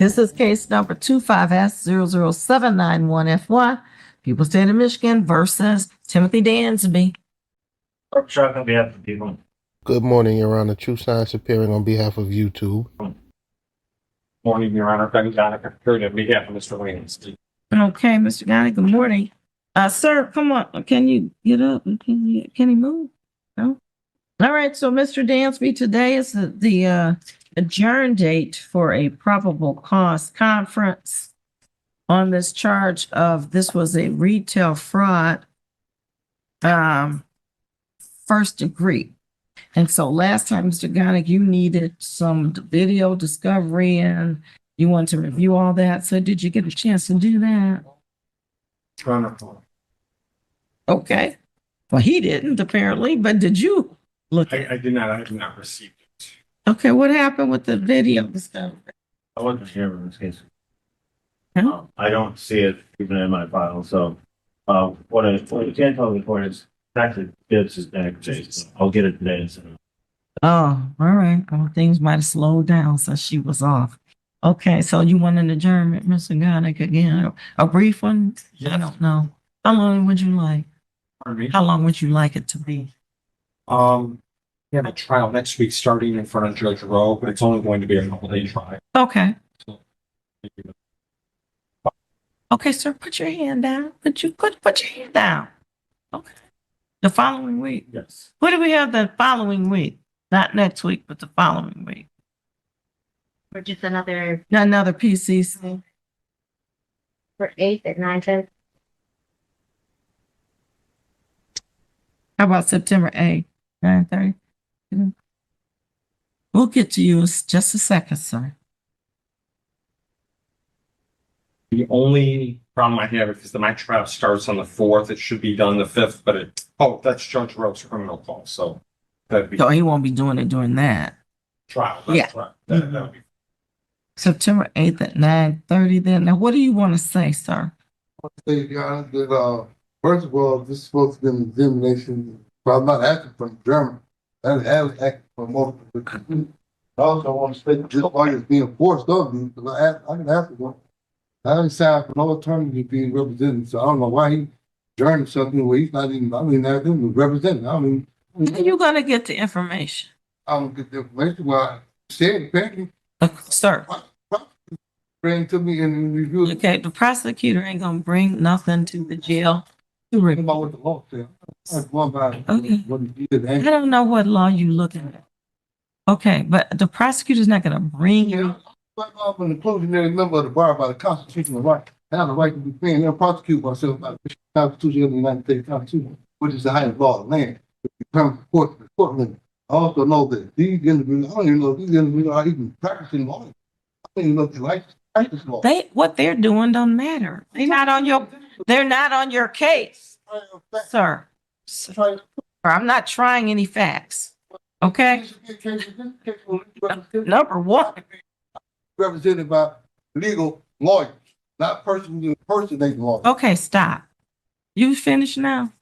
This is case number 25S00791FY. People State of Michigan versus Timothy Dansby. Chuck on behalf of the people. Good morning, Your Honor. True Science appearing on behalf of YouTube. Morning, Your Honor. Ben Donica, appearing on behalf of Mr. Williams. Okay, Mr. Ghani, good morning. Sir, come on. Can you get up? Can he move? No? All right, so Mr. Dansby, today is the adjourn date for a probable cause conference on this charge of this was a retail fraud first degree. And so last time, Mr. Ghani, you needed some video discovery and you wanted to review all that. So did you get a chance to do that? Wonderful. Okay. Well, he didn't apparently, but did you look at it? I did not receive it. Okay, what happened with the video discovery? I wasn't here in this case. Huh? I don't see it even in my file. So, what you can tell the court is actually Bibbs is back today. So I'll get it today. Oh, all right. Well, things might have slowed down since she was off. Okay, so you want an adjournment, Mr. Ghani, again? A brief one? I don't know. How long would you like? Pardon me? How long would you like it to be? We have a trial next week starting in front of Judge Rowe, but it's only going to be a couple-day trial. Okay. So, Okay, sir, put your hand down. Put your hand down. Okay. The following week. yes. What do we have the following week? Not next week, but the following week. Or just another Another PCC. for 8th at 9:10. How about September 8th, 9:30? We'll get to you in just a second, sir. The only problem I have is that my trial starts on the 4th. It should be done the 5th, but that's Judge Rowe's criminal call. So that'd be So he won't be doing it during that. trial. Yeah. Right. That would be September 8th at 9:30 then. Now, what do you want to say, sir? Say, Your Honor, that first of all, this is supposed to be an examination, but I'm not asking for German. I'm asking for multiple. I also want to state this lawyers being forced on me, because I can ask for one. I didn't sign for no attorney to be represented, so I don't know why he adjourned something where he's not even, I mean, ask him to represent. I mean, How you going to get the information? I don't get the information. Well, I said, apparently, Sir, bring to me and review it. okay, the prosecutor ain't going to bring nothing to the jail to Think review. about what the law says. I'm going by Okay. what he did. I don't know what law you looking at. Okay, but the prosecutor's not going to bring you. I'm an inclusionary member of the bar by the constitutional right. I have the right to be free and prosecute myself by the Constitution of the United States Constitution, which is the highest law of the land. Court limit. I also know that these individuals, I don't even know if these individuals are even practicing law. I don't even know if they like to practice law. What they're doing don't matter. They're not on your case, sir. Sir, I'm not trying any facts. Okay? Number one. Represented by legal lawyers, not personally impersonating lawyers. Okay, stop. You finished now?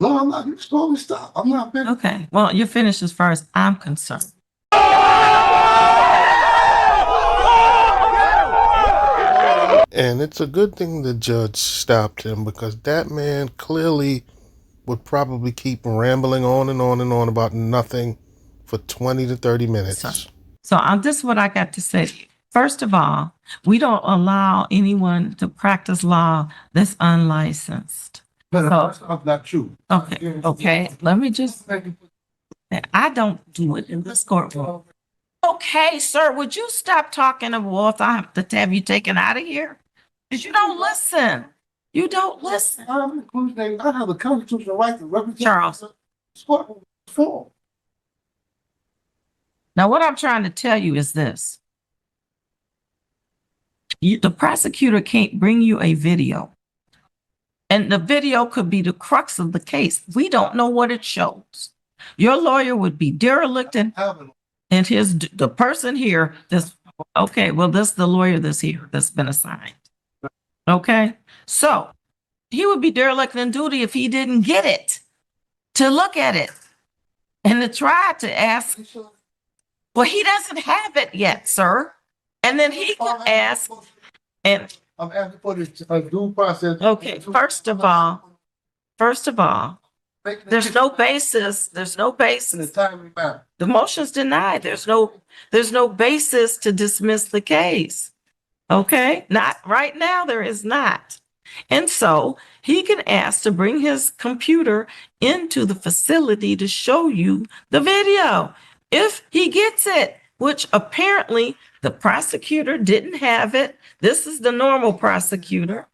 No, I'm not. You're supposed to stop. I'm not finished. Okay. Well, you're finished as far as I'm concerned. And it's a good thing the judge stopped him, because that man clearly would probably keep rambling on and on and on about nothing for 20 to 30 minutes. So this is what I got to say to you. First of all, we don't allow anyone to practice law that's unlicensed. But So- that's not true. Okay. Let me just, I don't do it in this courtroom. Okay, sir, would you stop talking to Wolf? I have to have you taken out of here. Because you don't listen. You don't listen. I'm an inclusionary. I have a constitutional right to represent Charles. myself. Now, what I'm trying to tell you is this. The prosecutor can't bring you a video. And the video could be the crux of the case. We don't know what it shows. Your lawyer would be derelict and the person here, this is the lawyer that's here that's been assigned. Okay? So he would be derelict in duty if he didn't get it, to look at it and to try to ask. Well, he doesn't have it yet, sir. And then he can ask, and I'm asking for this due process. okay, first of all, there's no basis, In a timely manner. the motion's denied. There's no basis to dismiss the case. Okay, not right now, there is not. And so he can ask to bring his computer into the facility to show you the video. If he gets it, which apparently the prosecutor didn't have it. This is the normal prosecutor.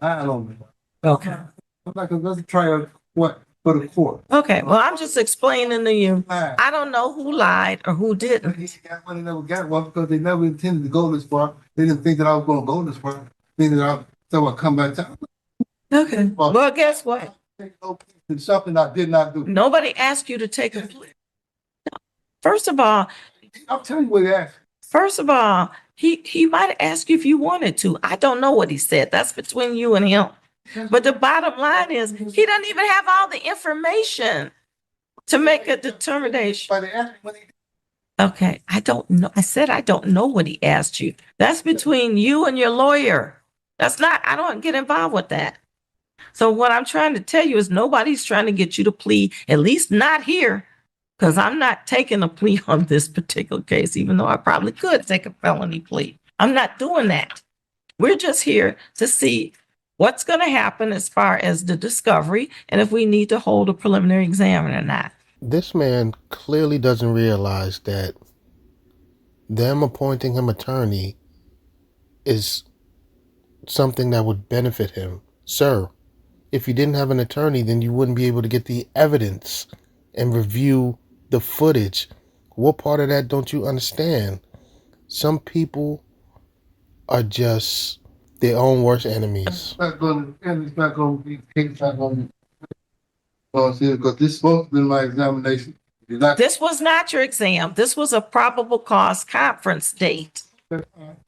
Lying on me. Okay. I'm like, let's try what for the court. Okay, well, I'm just explaining to you. Lying. I don't know who lied or who didn't. He got money, never got one because they never intended to go this far. They didn't think that I was going to go this far. They think that I would come back to Okay. Well, guess what? it's something I did not do. Nobody asked you to take a plea. First of all, I'm telling you what he asked. he might have asked you if you wanted to. I don't know what he said. That's between you and him. But the bottom line is he doesn't even have all the information to make a determination. But they asked me when he Okay, I don't know. I said I don't know what he asked you. That's between you and your lawyer. I don't get involved with that. So what I'm trying to tell you is nobody's trying to get you to plead, at least not here, because I'm not taking a plea on this particular case, even though I probably could take a felony plea. I'm not doing that. We're just here to see what's going to happen as far as the discovery and if we need to hold a preliminary exam or not. This man clearly doesn't realize that them appointing him attorney is something that would benefit him. Sir, if you didn't have an attorney, then you wouldn't be able to get the evidence and review the footage. What part of that don't you understand? Some people are just their own worst enemies. it's not going to be case not going to be because this is supposed to be my examination. You're not This was not your exam. This was a probable cause conference date.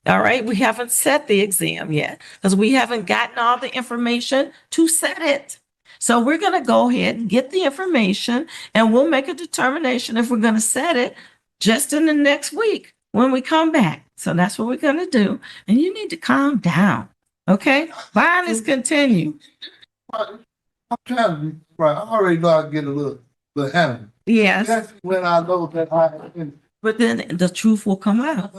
All right. We haven't set the exam yet because we haven't gotten all the information to set it. So we're going to go ahead and get the information and we'll make a determination if we're going to set it just in the next week when we come back. So that's what we're going to do. And you need to calm down. Okay. Violence continue. I'm trying to be right. I already know I get a little animal. Yes. That's when I know that I am But then the truth will come out.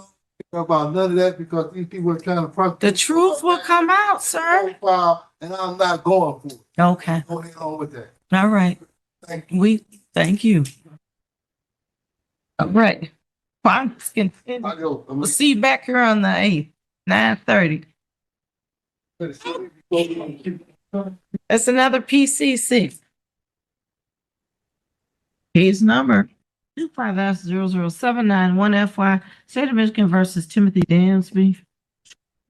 about none of that because these people are trying to prosecute. The truth will come out, sir. And I'm not going for it. Okay. Going on with that. All right. Thank you. We thank you. All right. Fine. Continue. I go. We'll see you back here on the 8th, 9:30. That's another PCC. Case number 25-00791 State of Michigan versus Timothy Dansby.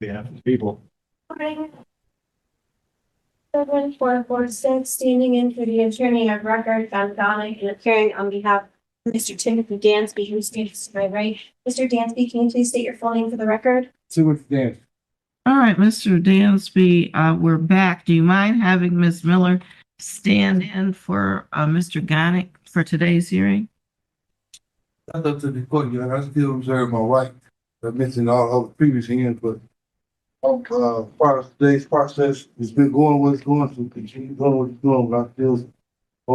behalf of the people. 7446, standing in for the attorney of record, Fontana, and appearing on behalf of Mr. Timothy Dansby, who stands to my right. Mr. Dansby, can you please state your full name for the record? Timothy Dansby. All right, Mr. Dansby, we're back. Do you mind having Ms. Miller stand in for Mr. Gonick for today's hearing? That's up to the court, you know, I still reserve my right. I mentioned all the previous hearings, but part of today's process has been going what's going, so continue going what it's doing, but I still.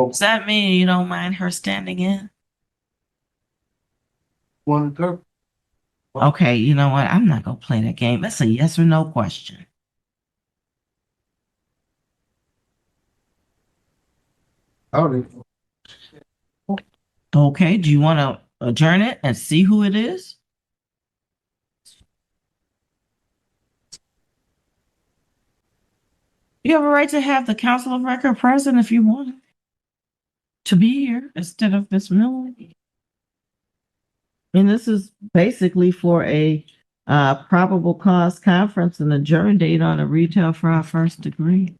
Does that mean you don't mind her standing in? One interpret. Okay, you know what? I'm not gonna play that game. It's a yes or no question. Okay, do you want to adjourn it and see who it is? You have a right to have the counsel of record present if you want to be here instead of Miss Miller. And this is basically for a probable cause conference and adjourn date on a retail fraud first degree.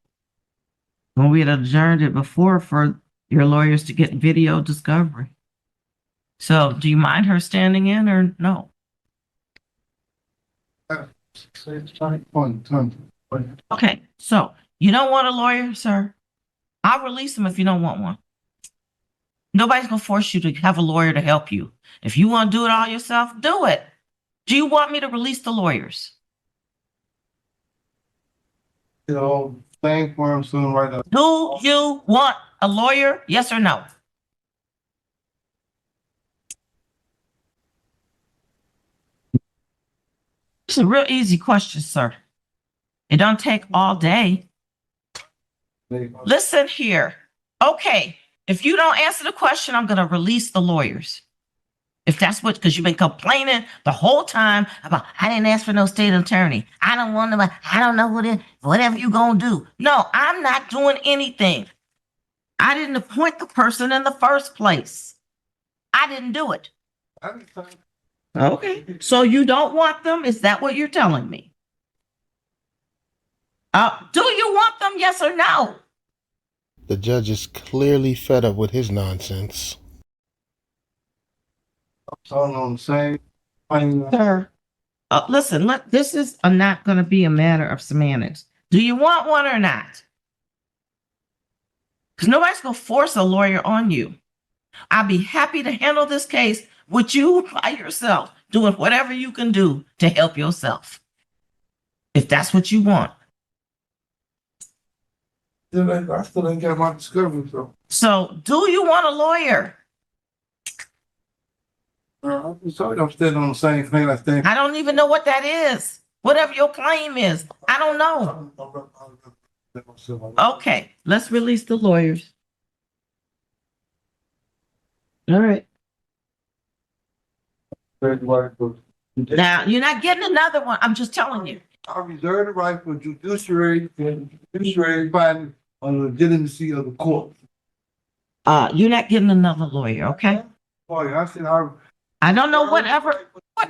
When we had adjourned it before for your lawyers to get video discovery. So do you mind her standing in or no? Okay, so you don't want a lawyer, sir? I'll release him if you don't want one. Nobody's gonna force you to have a lawyer to help you. If you want to do it all yourself, do it. Do you want me to release the lawyers? You know, same firm soon right now. Do you want a lawyer? Yes or no? It's a real easy question, sir. It don't take all day. Listen here. Okay, if you don't answer the question, I'm gonna release the lawyers. If that's what, because you've been complaining the whole time about, I didn't ask for no state attorney. I don't want to, I don't know what it, whatever you gonna do. No, I'm not doing anything. I didn't appoint the person in the first place. I didn't do it. Okay, so you don't want them? Is that what you're telling me? Do you want them? Yes or no? The judge is clearly fed up with his nonsense. I'm on the same. Thing. Sir, listen, this is not going to be a matter of semantics. Do you want one or not? Because nobody's going to force a lawyer on you. I'll be happy to handle this case with you by yourself, doing whatever you can do to help yourself. If that's what you want. I still ain't got my discovery, so. So, do you want a lawyer? I'm sorry, I'm still on the same thing I think. I don't even know what that is. Whatever your claim is, I don't know. Okay, let's release the lawyers. All right. Now, you're not getting another one. I'm just telling you. I reserve the right for judiciary and judiciary finding on the legitimacy of the court. You're not getting another lawyer, okay? Boy, I said I don't know what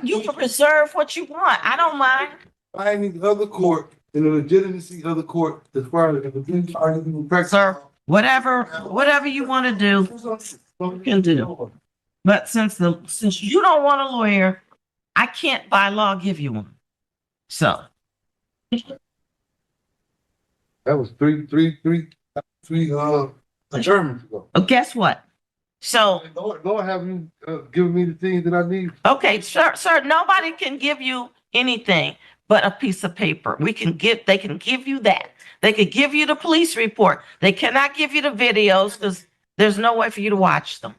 you can reserve what you want. I don't mind. finding the other court and the legitimacy of the court as far as the Sir, whatever you want to do, you can do. But since you don't want a lawyer, I can't by law give you one. So. That was three adjournments ago. Guess what? So, Lord, have you given me the things that I need? okay, sir, nobody can give you anything but a piece of paper. They can give you that. They could give you the police report. They cannot give you the videos because there's no way for you to watch them.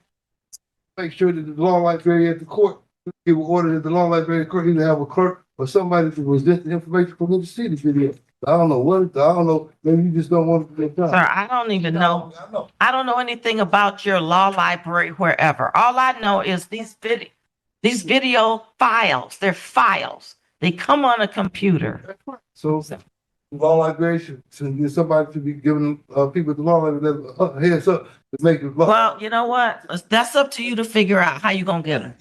Make sure that the law library at the court, he will order that the law library at the court, he will have a clerk or somebody to present the information for me to see the video. I don't know, maybe you just don't want to get done. Sir, I don't even know. I don't know anything about your law library wherever. All I know is these video files, they're files. They come on a computer. So, the law library should somebody should be giving people at the law library that heads up to make it law. Well, you know what? That's up to you to figure out how you gonna get them.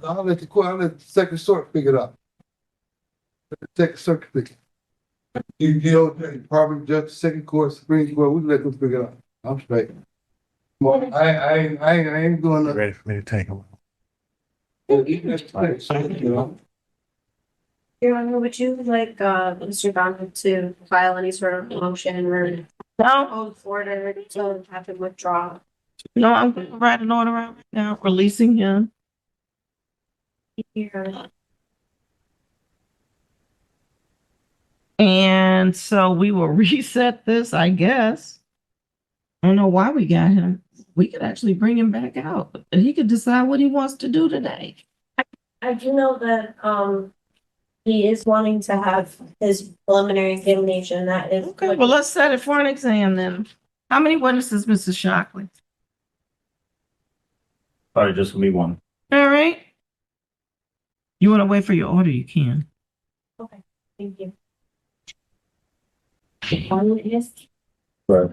I'll let the second circuit figure it out. Let the second circuit figure it. Probably judge, second court, Supreme Court, we let them figure it out. I'm straight. Well, I ain't doing nothing. Ready for me to take him? Your Honor, would you like, Mr. Donovan to file any sort of motion or No, order to have him withdraw? no, I'm gonna write an order out right now, releasing him. Your Honor. And so we will reset this, I guess. I don't know why we got him. We could actually bring him back out and he could decide what he wants to do today. I do know that, he is wanting to have his preliminary examination. That is. Okay, well, let's set it for an exam then. How many witnesses, Mrs. Shockley? Probably just me one. All right. You want to wait for your order? You can. Okay, thank you. One witness. Right.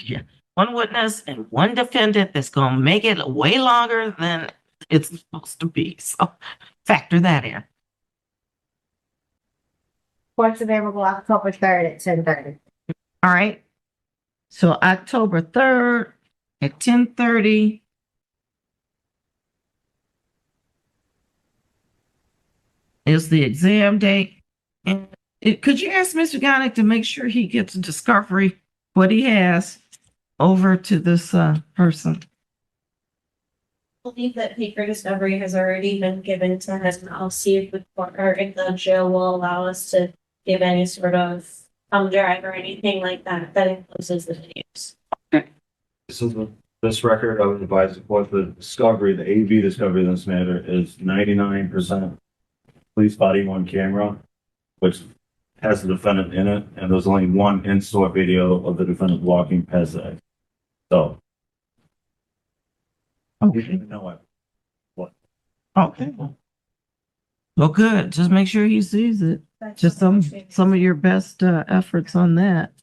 Yeah, one witness and one defendant that's gonna make it way longer than it's supposed to be. So factor that in. Court's available October 3rd at 10:30. All right. So October 3rd at 10:30. Is the exam date. And could you ask Mr. Gonick to make sure he gets a discovery, what he has, over to this person? believe that paper discovery has already been given to him. I'll see if the court or if the jail will allow us to give any sort of thumb drive or anything like that that encloses the videos. This record, I would advise the court, the discovery, the AV discovery in this matter is 99% police body worn camera, which has the defendant in it, and there's only one in-store video of the defendant walking past it. So, you Okay, didn't know it. okay. Well, good. Just make sure he sees it. Just some of your best efforts on that.